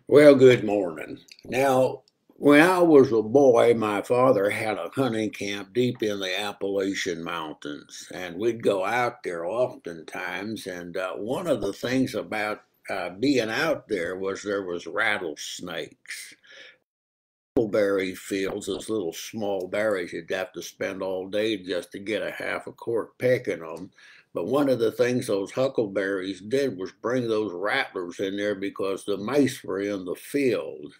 Well, good morning. Now, when I was a boy, my father had a hunting camp deep in the Appalachian Mountains, and we'd go out there oftentimes. And one of the things about being out there was rattlesnakes. Huckleberry fields, those little small berries, you'd have to spend all day just to get a half a quart picking them. But one of the things those huckleberries did was bring those rattlers in there because the mice were in the field.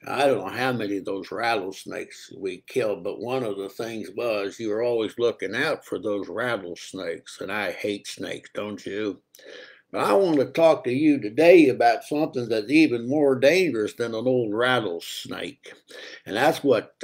I don't know how many of those rattlesnakes we killed, but one of the things was you were always looking out for those rattlesnakes. And I hate snakes, don't you? But I want to talk to you today about something that's even more dangerous than an old rattlesnake. And that's what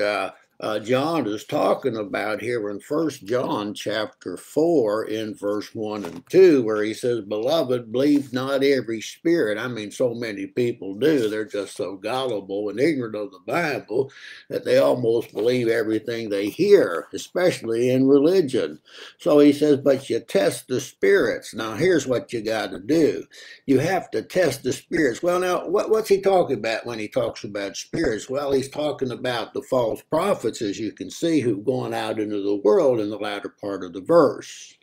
John is talking about here in First John chapter 4 in verse 1 and 2, where he says, Beloved, believe not every spirit. I mean, so many people do. They're just so gullible and ignorant of the Bible that they almost believe everything they hear, especially in religion. So he says, but you test the spirits. Now, here's what you got to do. You have to test the spirits. Well, now, what's he talking about when he talks about spirits? Well, he's talking about the false prophets, as you can see, who've gone out into the world in the latter part of the verse.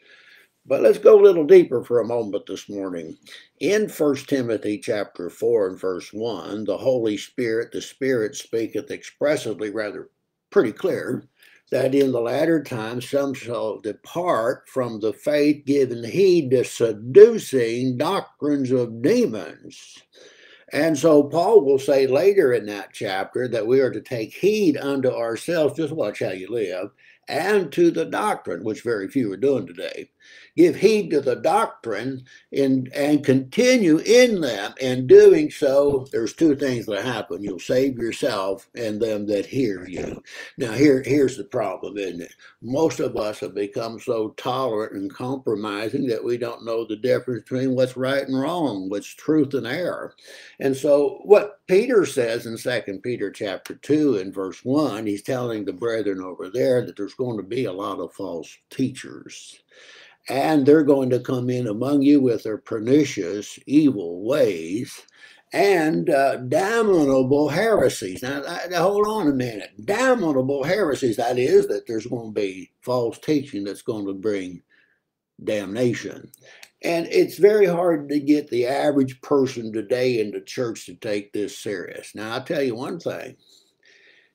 But let's go a little deeper for a moment this morning. In 1 Timothy chapter 4 and verse 1, the Holy Spirit, the Spirit speaketh expressively, rather pretty clear, that in the latter times some shall depart from the faith, giving heed to seducing doctrines of demons. And so Paul will say later in that chapter that we are to take heed unto ourselves, just watch how you live, and to the doctrine, which very few are doing today. Give heed to the doctrine and continue in them. In doing so, there's two things that happen. You'll save yourself and them that hear you. Now, here's the problem, isn't it? Most of us have become so tolerant and compromising that we don't know the difference between what's right and wrong, what's truth and error. And so what Peter says in 2 Peter chapter 2 and verse 1, he's telling the brethren over there that there's going to be a lot of false teachers. And they're going to come in among you with their pernicious, evil ways and damnable heresies. Now, hold on a minute. Damnable heresies, that is, that there's going to be false teaching that's going to bring damnation. And it's very hard to get the average person today in the church to take this serious. Now, I'll tell you one thing.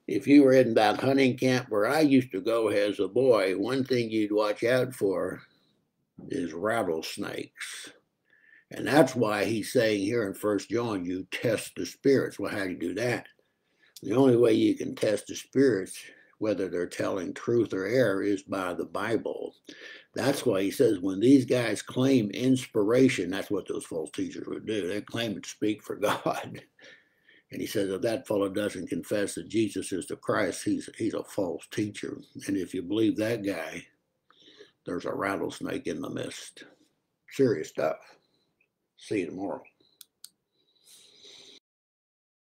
If you were in that hunting camp where I used to go as a boy, one thing you'd watch out for is rattlesnakes. And that's why he's saying here in 1 John, you test the spirits. Well, how do you do that? The only way you can test the spirits, whether they're telling truth or error, is by the Bible. That's why he says when these guys claim inspiration, that's what those false teachers would do. They claim to speak for God. And he says if that fellow doesn't confess that Jesus is the Christ, he's a false teacher. And if you believe that guy, there's a rattlesnake in the midst. Serious stuff. See you tomorrow.